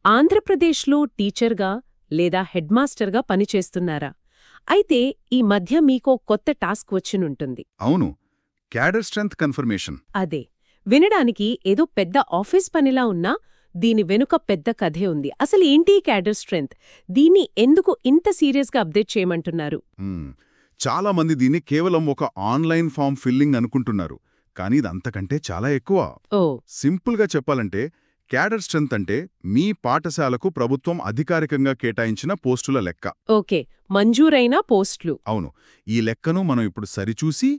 ఆంధ్రప్రదేశ్లో టీచర్గా లేదా హెడ్మాస్టర్గా పనిచేస్తున్నారా? అయితే ఈ మధ్య మీకో కొత్త టాస్క్ వచ్చినుంటుంది. అవును. Cadre strength confirmation. అదే, వినడానికి ఏదో పెద్ద ఆఫీస్ పనిలా ఉన్నా దీని వెనుక పెద్ద కథే ఉంది. అసలు ఏంటి ఈ క్యాడర్ స్ట్రెంగ్త్? దీన్ని ఎందుకు ఇంత సీరియస్గా అప్డేట్ చేయమంటున్నారు? చాలా మంది దీన్ని కేవలం ఒక ఆన్లైన్ ఫామ్ ఫిల్లింగ్ అనుకుంటున్నారు. కానీ ఇదంతకంటే చాలా ఎక్కువ. ఓ, సింపుల్గా చెప్పాలంటే క్యాడర్ స్ట్రెంగ్త్ అంటే మీ పాఠశాలకు ప్రభుత్వం అధికారికంగా కేటాయించిన పోస్టుల లెక్క. ఓకే, మంజూరైన పోస్టులు. అవును. ఈ లెక్కను మనం ఇప్పుడు సరిచూసి,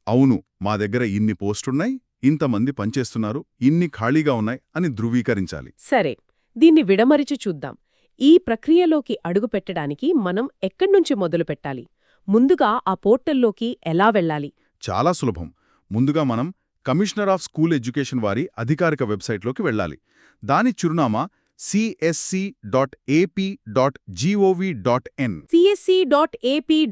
అవును మా దగ్గర ఇన్ని పోస్టులున్నాయి, ఇంతమంది పనిచేస్తున్నారు, ఇన్ని ఖాళీగా ఉన్నాయి అని ధృవీకరించాలి. సరే, దీన్ని విడమరిచి చూద్దాం. ఈ ప్రక్రియలోకి అడుగుపెట్టడానికి మనం ఎక్కడ్నుంచి మొదలుపెట్టాలి? ముందుగా ఆ పోర్టల్లోకి ఎలా వెళ్ళాలి? చాలా సులభం. ముందుగా మనం కమిషనర్ ఆఫ్ స్కూల్ ఎడ్యుకేషన్ వారి అధికారిక వెబ్సైట్లోకి వెళ్ళాలి. దాని చిరునామా csc.ap.gov.in. csc.ap.gov.in.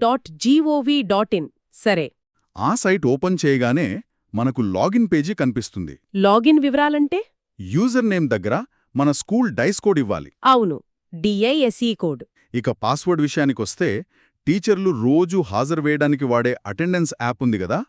సరే, ఆ సైట్ ఓపెన్ చేయగానే మనకు లాగిన్ పేజీ కనిపిస్తుంది. లాగిన్ వివరాలంటే? యూజర్ నేమ్ దగ్గర మన స్కూల్ డైస్ కోడ్ ఇవ్వాలి. అవును, డిఐఎస్ఈ కోడ్. ఇక పాస్వర్డ్ విషయానికొస్తే, టీచర్లు రోజూ హాజరు వేయడానికి వాడే అటెండెన్స్ యాప్ ఉంది గదా.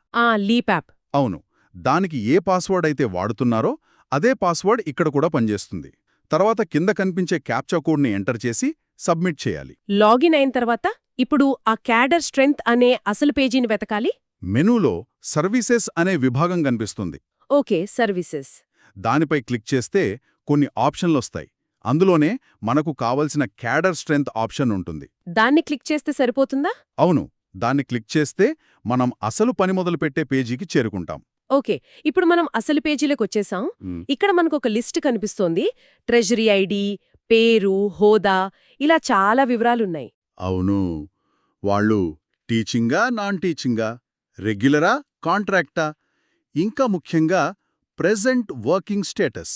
Leap app. అవును. దానికి ఏ పాస్వర్డ్ అయితే వాడుతున్నారో అదే పాస్వర్డ్ ఇక్కడ కూడా పనిచేస్తుంది. తర్వాత కింద కనిపించే క్యాప్చా కోడ్ని ఎంటర్ చేసి సబ్మిట్ చేయాలి. లాగిన్ అయిన తర్వాత ఇప్పుడు ఆ క్యాడర్ స్ట్రెంగ్త్ అనే అసలు పేజీని వెతకాలి. మెనూలో సర్వీసెస్ అనే విభాగం కనిపిస్తుంది. Okay, services. దానిపై క్లిక్ చేస్తే కొన్ని ఆప్షన్లొస్తాయి. అందులోనే మనకు కావలసిన క్యాడర్ స్ట్రెంగ్త్ ఆప్షన్ ఉంటుంది. దాన్ని క్లిక్ చేస్తే సరిపోతుందా? అవును. దాన్ని క్లిక్ చేస్తే మనం అసలు పని మొదలుపెట్టే పేజీకి చేరుకుంటాం. ఓకే, ఇప్పుడు మనం అసలు పేజీలోకి వచ్చేసాం. ఇక్కడ మనకు ఒక లిస్ట్ కనిపిస్తోంది. ట్రెజరీ ఐడి, పేరు, హోదా, ఇలా చాలా వివరాలున్నాయి. అవును. వాళ్ళు టీచింగా, నాన్ టీచింగా, రెగ్యులరా, కాంట్రాక్టా, ఇంకా ముఖ్యంగా ప్రెజెంట్ వర్కింగ్ స్టేటస్.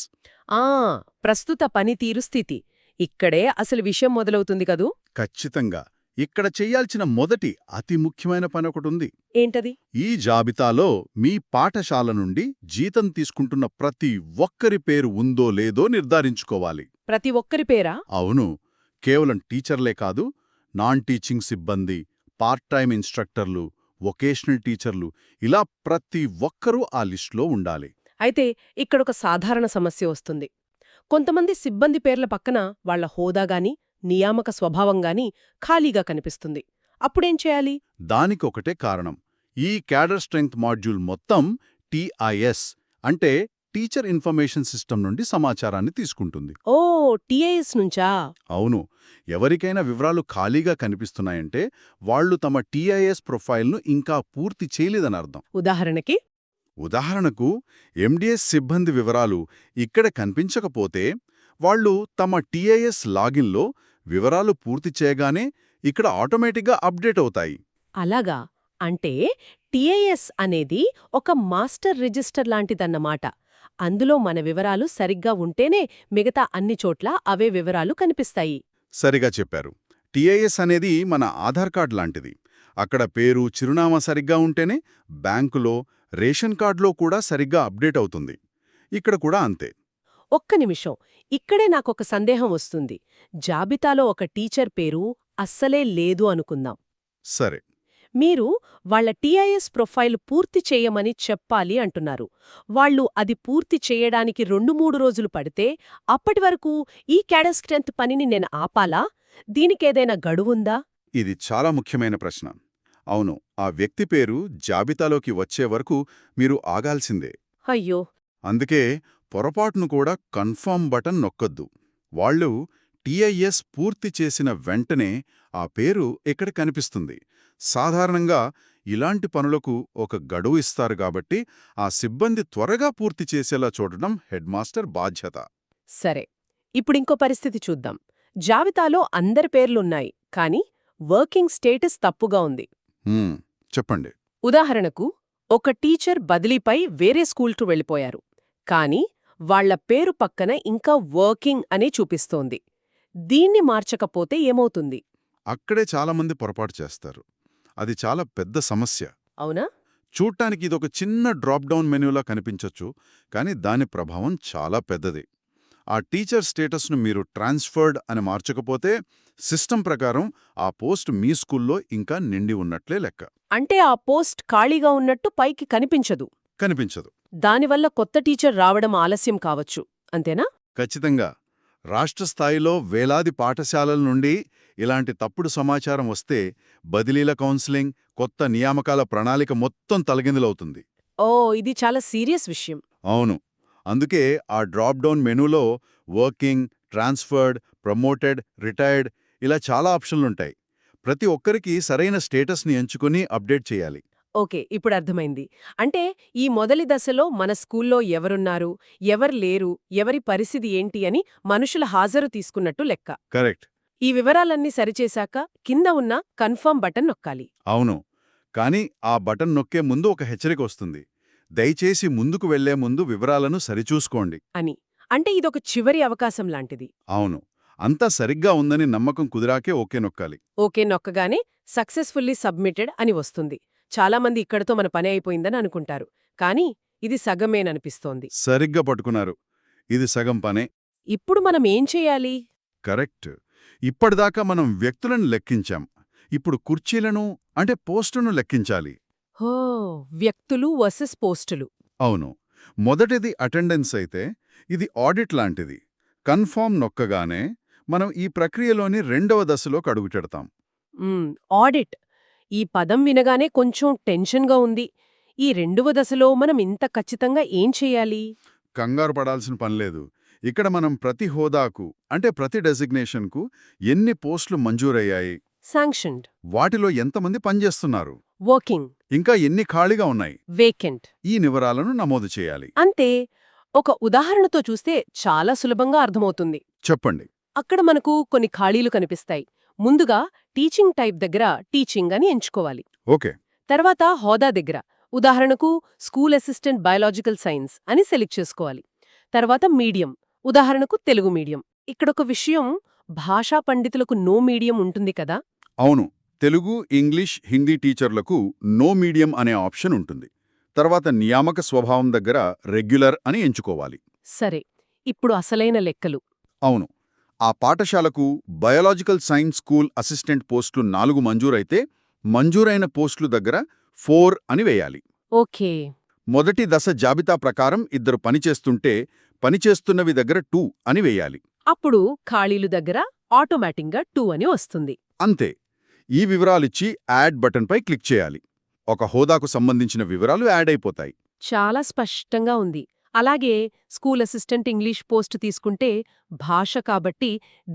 ప్రస్తుత పనితీరు స్థితి. ఇక్కడే అసలు విషయం మొదలవుతుంది కదూ. ఖచ్చితంగా. ఇక్కడ చెయ్యాల్సిన మొదటి అతి ముఖ్యమైన పనొకటుంది. ఏంటది? ఈ జాబితాలో మీ పాఠశాల నుండి జీతం తీసుకుంటున్న ప్రతి ఒక్కరి పేరు ఉందో లేదో నిర్ధారించుకోవాలి. ప్రతి ఒక్కరి పేరా? అవును. కేవలం టీచర్లే కాదు, నాన్ టీచింగ్ సిబ్బంది, పార్ట్ టైం ఇన్స్ట్రక్టర్లు, వొకేషనల్ టీచర్లు, ఇలా ప్రతి ఒక్కరూ ఆ లిస్టులో ఉండాలి. అయితే ఇక్కడొక సాధారణ సమస్య వస్తుంది. కొంతమంది సిబ్బంది పేర్ల పక్కన వాళ్ల హోదాగాని, నియామక స్వభావంగాని ఖాళీగా కనిపిస్తుంది. అప్పుడేం చేయాలి? దానికొకటే కారణం. ఈ క్యాడర్ స్ట్రెంగ్త్ మాడ్యూల్ మొత్తం టీఐఎస్ అంటే టీచర్ ఇన్ఫర్మేషన్ సిస్టమ్ నుండి సమాచారాన్ని తీసుకుంటుంది. ఓ, టీఐఎస్ నుంచా? అవును. ఎవరికైనా వివరాలు ఖాళీగా కనిపిస్తున్నాయంటే వాళ్ళు తమ టీఐఎస్ ప్రొఫైల్ను ఇంకా పూర్తి చేయలేదనర్థం. ఉదాహరణకు ఎండిఎస్ సిబ్బంది వివరాలు ఇక్కడ కనిపించకపోతే వాళ్ళు తమ టీఐఎస్ లాగిన్లో వివరాలు పూర్తి చేయగానే ఇక్కడ ఆటోమేటిక్గా అప్డేట్ అవుతాయి. అలాగా? అంటే టీఐఎస్ అనేది ఒక మాస్టర్ రిజిస్టర్ లాంటిదన్నమాట. అందులో మన వివరాలు సరిగ్గా ఉంటేనే మిగతా అన్ని చోట్ల అవే వివరాలు కనిపిస్తాయి. సరిగా చెప్పారు. టీఐఎస్ అనేది మన ఆధార్ కార్డ్ లాంటిది. అక్కడ పేరు, చిరునామా సరిగ్గా ఉంటేనే బ్యాంకులో, రేషన్ కార్డులో కూడా సరిగ్గా అప్డేట్ అవుతుంది. ఇక్కడ కూడా అంతే. ఒక్క నిమిషం, ఇక్కడే నాకొక సందేహం వస్తుంది. జాబితాలో ఒక టీచర్ పేరు అస్సలే లేదు అనుకుందాం. సరే. మీరు వాళ్ల టీఐఎస్ ప్రొఫైల్ పూర్తి చేయమని చెప్పాలి అంటున్నారు. వాళ్ళు అది పూర్తి చేయడానికి 2-3 రోజులు పడితే అప్పటి వరకు ఈ క్యాడర్ స్ట్రెంగ్త్ పనిని నేను ఆపాలా? దీనికేదైనా గడువుందా? ఇది చాలా ముఖ్యమైన ప్రశ్న. అవును. ఆ వ్యక్తి పేరు జాబితాలోకి వచ్చే వరకు మీరు ఆగాల్సిందే. అయ్యో. అందుకే పొరపాటును కూడా కన్ఫర్మ్ బటన్ నొక్కొద్దు. వాళ్ళు టీఐఎస్ పూర్తి చేసిన వెంటనే ఆ పేరు ఇక్కడ కనిపిస్తుంది. సాధారణంగా ఇలాంటి పనులకు ఒక గడువు ఇస్తారు కాబట్టి ఆ సిబ్బంది త్వరగా పూర్తి చేసేలా చూడడం హెడ్మాస్టర్ బాధ్యత. సరే, ఇప్పుడింకో పరిస్థితి చూద్దాం. జాబితాలో అందరి పేర్లున్నాయి, కానీ వర్కింగ్ స్టేటస్ తప్పుగా ఉంది. చెప్పండి. ఉదాహరణకు, ఒక టీచర్ బదిలీపై వేరే స్కూల్కు వెళ్ళిపోయారు, కానీ వాళ్ల పేరు పక్కన ఇంకా వర్కింగ్ అనే చూపిస్తోంది. దీన్ని మార్చకపోతే ఏమవుతుంది? అక్కడే చాలామంది పొరపాటు చేస్తారు. అది చాలా పెద్ద సమస్య. అవునా? చూడ్డానికి ఇదొక చిన్న డ్రాప్ డౌన్ మెనూలా కనిపించొచ్చు, కానీ దాని ప్రభావం చాలా పెద్దది. ఆ టీచర్ స్టేటస్ను మీరు ట్రాన్స్ఫర్డ్ అని మార్చకపోతే సిస్టమ్ ప్రకారం ఆ పోస్ట్ మీ స్కూల్లో ఇంకా నిండి ఉన్నట్లే లెక్క. అంటే ఆ పోస్ట్ ఖాళీగా ఉన్నట్టు పైకి కనిపించదు. కనిపించదు. దానివల్ల కొత్త టీచర్ రావడం ఆలస్యం కావచ్చు, అంతేనా? ఖచ్చితంగా. రాష్ట్ర స్థాయిలో వేలాది పాఠశాలల నుండి ఇలాంటి తప్పుడు సమాచారం వస్తే బదిలీల కౌన్సిలింగ్, కొత్త నియామకాల ప్రణాళిక మొత్తం తలకిందులవుతుంది. ఓ, ఇది చాలా సీరియస్ విషయం. అవును. అందుకే ఆ డ్రాప్ డౌన్ మెనూలో వర్కింగ్, ట్రాన్స్ఫర్డ్, ప్రమోటెడ్, రిటైర్డ్ ఇలా చాలా ఆప్షన్లుంటాయి. ప్రతి ఒక్కరికి సరైన స్టేటస్ని ఎంచుకుని అప్డేట్ చేయాలి. ఓకే, ఇప్పుడు అర్థమైంది. అంటే ఈ మొదటి దశలో మన స్కూల్లో ఎవరున్నారు, ఎవరు లేరు, ఎవరి పరిస్థితి ఏంటి అని మనుషుల హాజరు తీసుకున్నట్టు లెక్క. కరెక్ట్. ఈ వివరాలన్నీ సరిచేశాక కింద ఉన్న కన్ఫర్మ్ బటన్ నొక్కాలి. అవును. కానీ ఆ బటన్ నొక్కే ముందు ఒక హెచ్చరిక వస్తుంది. దయచేసి ముందుకు వెళ్లే ముందు వివరాలను సరిచూసుకోండి అని. అంటే ఇదొక చివరి అవకాశం లాంటిది. అవును. అంతా సరిగ్గా ఉందని నమ్మకం కుదిరాకే ఓకే నొక్కాలి. ఓకే నొక్కగానే సక్సెస్ఫుల్లీ సబ్మిటెడ్ అని వస్తుంది. చాలామంది ఇక్కడతో మన పని అయిపోయిందని అనుకుంటారు. కానీ ఇది సగమేననిపిస్తోంది. సరిగ్గా పట్టుకున్నారు. ఇది సగం పనే. ఇప్పుడు మనం ఏం చేయాలి? కరెక్ట్. ఇప్పటిదాకా మనం వ్యక్తులను లెక్కించాం. ఇప్పుడు కుర్చీలను అంటే పోస్టును లెక్కించాలి. హో, వ్యక్తులు వర్సెస్ పోస్టులు. అవును. మొదటిది అటెండెన్స్ అయితే ఇది ఆడిట్ లాంటిది. కన్ఫర్మ్ నొక్కగానే మనం ఈ ప్రక్రియలోని రెండవ దశలోకి అడుగుపెడతాం. ఆడిట్. ఈ పదం వినగానే కొంచెం టెన్షన్గా ఉంది. ఈ రెండవ దశలో మనం ఇంత ఖచ్చితంగా ఏం చెయ్యాలి? కంగారు పడాల్సిన పనిలేదు. ఇక్కడ మనం ప్రతి హోదాకు అంటే ప్రతి డెసిగ్నేషన్కు ఎన్ని పోస్టులు మంజూరయ్యాయి, శాంక్షన్డ్, వాటిలో ఎంతమంది పనిచేస్తున్నారు, వర్కింగ్, ఇంకా ఎన్ని ఖాళీగా ఉన్నాయి, వేకెంట్, ఈ వివరాలను నమోదు చేయాలి. అంతే. ఒక ఉదాహరణతో చూస్తే చాలా సులభంగా అర్థమవుతుంది. చెప్పండి. అక్కడ మనకు కొన్ని ఖాళీలు కనిపిస్తాయి. ముందుగా టీచింగ్ టైప్ దగ్గర టీచింగ్ అని ఎంచుకోవాలి. ఓకే. తర్వాత హోదా దగ్గర ఉదాహరణకు స్కూల్ అసిస్టెంట్ బయాలజికల్ సైన్స్ అని సెలెక్ట్ చేసుకోవాలి. తర్వాత మీడియం, ఉదాహరణకు తెలుగు మీడియం. ఇక్కడొక విషయం, భాషా పండితులకు నో మీడియం ఉంటుంది కదా. అవును. తెలుగు, ఇంగ్లీష్, హిందీ టీచర్లకు నో మీడియం అనే ఆప్షన్ ఉంటుంది. తర్వాత నియామక స్వభావం దగ్గర రెగ్యులర్ అని ఎంచుకోవాలి. సరే, ఇప్పుడు అసలైన లెక్కలు. అవును. ఆ పాఠశాలకు బయాలజికల్ సైన్స్ స్కూల్ అసిస్టెంట్ పోస్టులు 4 మంజూరైతే మంజూరైన పోస్టులు దగ్గర 4 అని వేయాలి. ఓకే. మొదటి దశ జాబితా ప్రకారం 2 పనిచేస్తుంటే పనిచేస్తున్నవి దగ్గర 2 అని వేయాలి. అప్పుడు ఖాళీలు దగ్గర ఆటోమేటిక్గా 2 అని వస్తుంది. అంతే. ఈ వివరాలిచ్చి యాడ్ బటన్పై క్లిక్ చేయాలి. ఒక హోదాకు సంబంధించిన వివరాలు యాడ్ అయిపోతాయి. చాలా స్పష్టంగా ఉంది. అలాగే స్కూల్ అసిస్టెంట్ ఇంగ్లీష్ పోస్ట్ తీసుకుంటే భాష కాబట్టి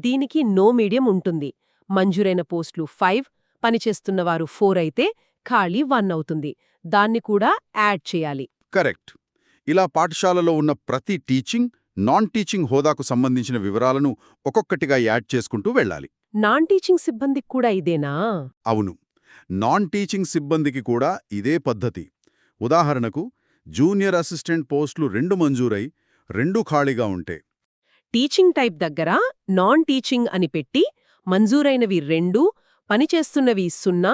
దీనికి నో మీడియం ఉంటుంది. మంజూరైన పోస్టులు 5, పనిచేస్తున్నవారు 4 అయితే ఖాళీ 1 అవుతుంది. దాన్ని కూడా యాడ్ చేయాలి. కరెక్ట్. ఇలా పాఠశాలలో ఉన్న ప్రతి టీచింగ్, నాన్ టీచింగ్ హోదాకు సంబంధించిన వివరాలను ఒక్కొక్కటిగా యాడ్ చేసుకుంటూ వెళ్ళాలి. నాన్ టీచింగ్ సిబ్బందికి కూడా ఇదేనా? అవును. నాన్ టీచింగ్ సిబ్బందికి కూడా ఇదే పద్ధతి. ఉదాహరణకు జూనియర్ అసిస్టెంట్ పోస్టులు 2 మంజూరై 2 ఖాళీగా ఉంటే టీచింగ్ టైప్ దగ్గర నాన్ టీచింగ్ అని పెట్టి మంజూరైనవి 2, పనిచేస్తున్నవి 0,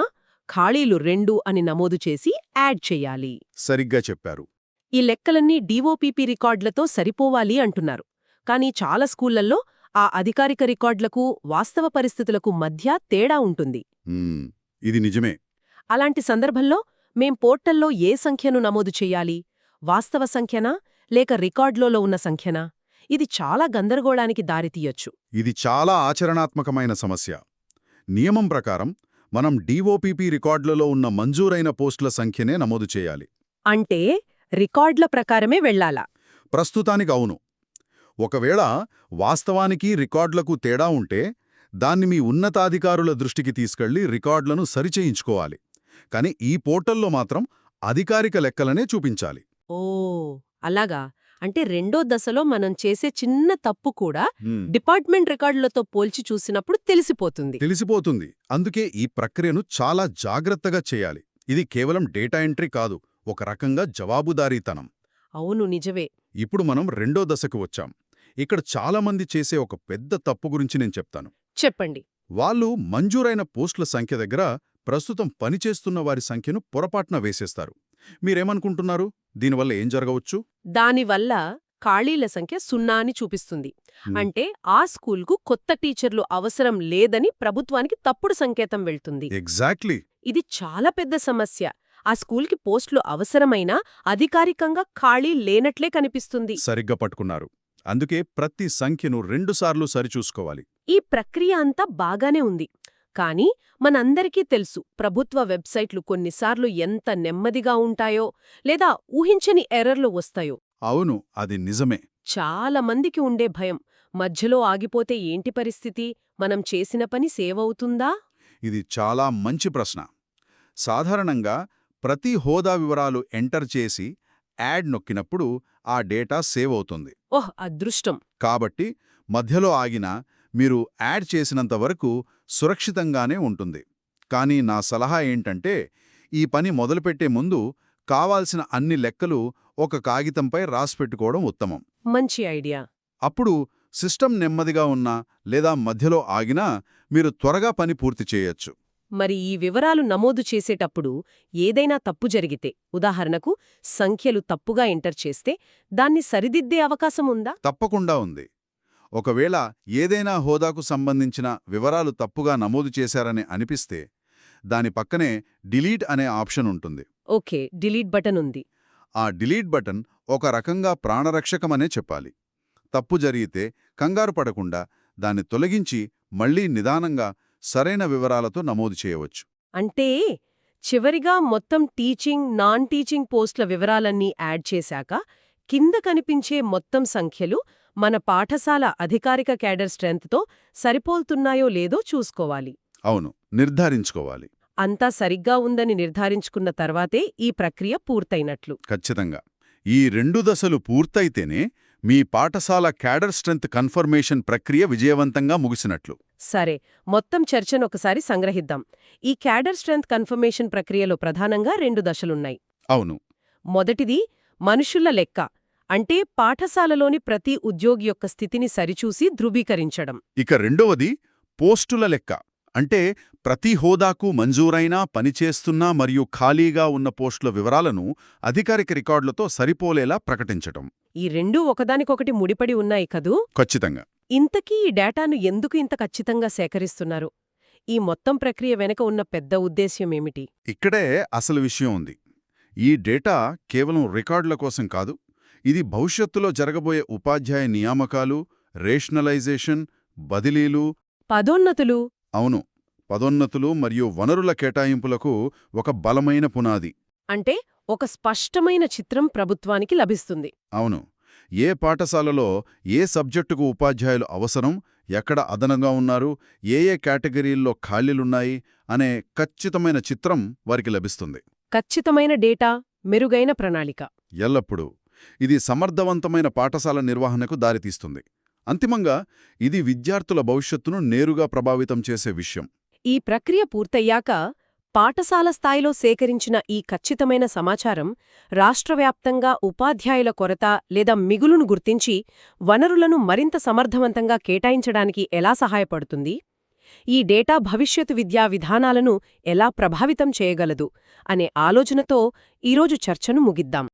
ఖాళీలు 2 అని నమోదు చేసి యాడ్ చెయ్యాలి. సరిగ్గా చెప్పారు. ఈ లెక్కలన్నీ డీఓపీపీ రికార్డులతో సరిపోవాలి అంటున్నారు. కానీ చాలా స్కూళ్లల్లో ఆ అధికారిక రికార్డులకు వాస్తవ పరిస్థితులకు మధ్య తేడా ఉంటుంది. ఇది నిజమే. అలాంటి సందర్భంలో మేం పోర్టల్లో ఏ సంఖ్యను నమోదు చెయ్యాలి? వాస్తవ సంఖ్యనా లేక రికార్డులో ఉన్న సంఖ్యనా? ఇది చాలా గందరగోళానికి దారితీయొచ్చు. ఇది చాలా ఆచరణాత్మకమైన సమస్య. నియమం ప్రకారం మనం డీఓపీపీ రికార్డులలో ఉన్న మంజూరైన పోస్టుల సంఖ్యనే నమోదు చేయాలి. అంటే రికార్డుల ప్రకారమే వెళ్లాలా? ప్రస్తుతానికి అవును. ఒకవేళ వాస్తవానికి రికార్డులకు తేడా ఉంటే దాన్ని మీ ఉన్నతాధికారుల దృష్టికి తీసుకెళ్లి రికార్డులను సరిచేయించుకోవాలి. కానీ ఈ పోర్టల్లో మాత్రం అధికారిక లెక్కలనే చూపించాలి. ఓ, అలాగా. అంటే రెండో దశలో మనం చేసే చిన్న తప్పు కూడా డిపార్ట్మెంట్ రికార్డులతో పోల్చి చూసినప్పుడు తెలిసిపోతుంది. అందుకే ఈ ప్రక్రియను చాలా జాగ్రత్తగా చేయాలి. ఇది కేవలం డేటా ఎంట్రీ కాదు, ఒక రకంగా జవాబుదారీతనం. అవును, నిజమే. ఇప్పుడు మనం రెండో దశకు వచ్చాం. ఇక్కడ చాలామంది చేసే ఒక పెద్ద తప్పు గురించి నేను చెప్తాను. చెప్పండి. వాళ్ళు మంజూరైన పోస్టుల సంఖ్య దగ్గర ప్రస్తుతం పనిచేస్తున్న వారి సంఖ్యను పొరపాటున వేసేస్తారు. మీరేమనుకుంటున్నారు? దీనివల్ల ఏం జరగవచ్చు? దానివల్ల ఖాళీల సంఖ్య 0 అని చూపిస్తుంది. హ్మ్. అంటే ఆ స్కూల్కు కొత్త టీచర్లు అవసరం లేదని ప్రభుత్వానికి తప్పుడు సంకేతం వెళ్తుంది. ఎగ్జాక్ట్లీ. ఇది చాలా పెద్ద సమస్య. ఆ స్కూల్కి పోస్టులు అవసరమైనా అధికారికంగా ఖాళీ లేనట్లే కనిపిస్తుంది. సరిగ్గా పట్టుకున్నారు. అందుకే ప్రతి సంఖ్యను రెండుసార్లు సరిచూసుకోవాలి. ఈ ప్రక్రియ అంతా బాగానే ఉంది. కానీ మనందరికీ తెలుసు, ప్రభుత్వ వెబ్సైట్లు కొన్నిసార్లు ఎంత నెమ్మదిగా ఉంటాయో లేదా ఊహించని ఎర్రర్లు వస్తాయో. అవును, అది నిజమే. చాలా మందికి ఉండే భయం, మధ్యలో ఆగిపోతే ఏంటి పరిస్థితి, మనం చేసిన పని సేవ్ అవుతుందా? ఇది చాలా మంచి ప్రశ్న. సాధారణంగా ప్రతి హోదా వివరాలు ఎంటర్ చేసి యాడ్ నొక్కినప్పుడు ఆ డేటా సేవ్ అవుతుంది. ఓహ్, అదృష్టం. కాబట్టి మధ్యలో ఆగినా మీరు యాడ్ చేసినంత వరకు సురక్షితంగానే ఉంటుంది. కానీ నా సలహా ఏంటంటే, ఈ పని మొదలుపెట్టే ముందు కావాల్సిన అన్ని లెక్కలు ఒక కాగితంపై రాసిపెట్టుకోవడం ఉత్తమం. మంచి ఐడియా. అప్పుడు సిస్టమ్ నెమ్మదిగా ఉన్నా లేదా మధ్యలో ఆగినా మీరు త్వరగా పని పూర్తి చేయొచ్చు. మరి ఈ వివరాలు నమోదు చేసేటప్పుడు ఏదైనా తప్పు జరిగితే, ఉదాహరణకు సంఖ్యలు తప్పుగా ఎంటర్ చేస్తే, దాన్ని సరిదిద్దే అవకాశం ఉందా? తప్పకుండా ఉంది. ఒకవేళ ఏదైనా హోదాకు సంబంధించిన వివరాలు తప్పుగా నమోదు చేశారని అనిపిస్తే, దాని పక్కనే డిలీట్ అనే ఆప్షన్ ఉంటుంది. ఓకే, డిలీట్ బటన్ ఉంది. ఆ డిలీట్ బటన్ ఒక రకంగా ప్రాణరక్షకమనే చెప్పాలి. తప్పు జరిగితే కంగారు పడకుండా దాన్ని తొలగించి మళ్లీ నిదానంగా సరైన వివరాలతో నమోదు చేయవచ్చు. అంటే చివరిగా మొత్తం టీచింగ్, నాన్ టీచింగ్ పోస్టుల వివరాలన్నీ యాడ్ చేశాక కింద కనిపించే మొత్తం సంఖ్యలు మన పాఠశాల అధికారిక క్యాడర్ స్ట్రెంత్తో సరిపోల్తున్నాయో లేదో చూసుకోవాలి. అవును, నిర్ధారించుకోవాలి. అంతా సరిగ్గా ఉందని నిర్ధారించుకున్న తర్వాతే ఈ ప్రక్రియ పూర్తయినట్లు. ఖచ్చితంగా. ఈ 2 దశలు పూర్తయితేనే మీ పాఠశాల క్యాడర్ స్ట్రెంత్ కన్ఫర్మేషన్ ప్రక్రియ విజయవంతంగా ముగిసినట్లు. సరే, మొత్తం చర్చనొకసారి సంగ్రహిద్దాం. ఈ క్యాడర్ స్ట్రెంత్ కన్ఫర్మేషన్ ప్రక్రియలో ప్రధానంగా 2 దశలున్నాయి. అవును. మొదటిది మనుషుల లెక్క, అంటే పాఠశాలలోని ప్రతి ఉద్యోగి యొక్క స్థితిని సరిచూసి ధృవీకరించడం. ఇక రెండవది పోస్టుల లెక్క, అంటే ప్రతి హోదాకు మంజూరైన, పనిచేస్తున్న మరియు ఖాళీగా ఉన్న పోస్టుల వివరాలను అధికారిక రికార్డులతో సరిపోలేలా ప్రకటించటం. ఈ రెండూ ఒకదానికొకటి ముడిపడి ఉన్నాయి కదూ? ఖచ్చితంగా. ఇంతకీ ఈ డేటాను ఎందుకు ఇంత ఖచ్చితంగా సేకరిస్తున్నారు? ఈ మొత్తం ప్రక్రియ వెనక ఉన్న పెద్ద ఉద్దేశ్యమేమిటి? ఇక్కడే అసలు విషయం ఉంది. ఈ డేటా కేవలం రికార్డుల కోసం కాదు. ఇది భవిష్యత్తులో జరగబోయే ఉపాధ్యాయ నియామకాలు, రేషనలైజేషన్, బదిలీలు, పదోన్నతులు. అవును, పదోన్నతులు మరియు వనరుల కేటాయింపులకు ఒక బలమైన పునాది. అంటే ఒక స్పష్టమైన చిత్రం ప్రభుత్వానికి లభిస్తుంది. అవును, ఏ పాఠశాలలో ఏ సబ్జెక్టుకు ఉపాధ్యాయులు అవసరం, ఎక్కడ అదనంగా ఉన్నారు, ఏ కేటగిరీల్లో ఖాళీలున్నాయి అనే ఖచ్చితమైన చిత్రం వారికి లభిస్తుంది. ఖచ్చితమైన డేటా, మెరుగైన ప్రణాళిక. ఎల్లప్పుడూ ఇది సమర్థవంతమైన పాఠశాల నిర్వహణకు దారితీస్తుంది. అంతిమంగా ఇది విద్యార్థుల భవిష్యత్తును నేరుగా ప్రభావితం చేసే విషయం. ఈ ప్రక్రియ పూర్తయ్యాక పాఠశాల స్థాయిలో సేకరించిన ఈ ఖచ్చితమైన సమాచారం రాష్ట్రవ్యాప్తంగా ఉపాధ్యాయుల కొరత లేదా మిగులును గుర్తించి వనరులను మరింత సమర్థవంతంగా కేటాయించడానికి ఎలా సహాయపడుతుంది? ఈ డేటా భవిష్యత్తు విద్యా విధానాలను ఎలా ప్రభావితం చేయగలదు అనే ఆలోచనతో ఈరోజు చర్చను ముగిద్దాం.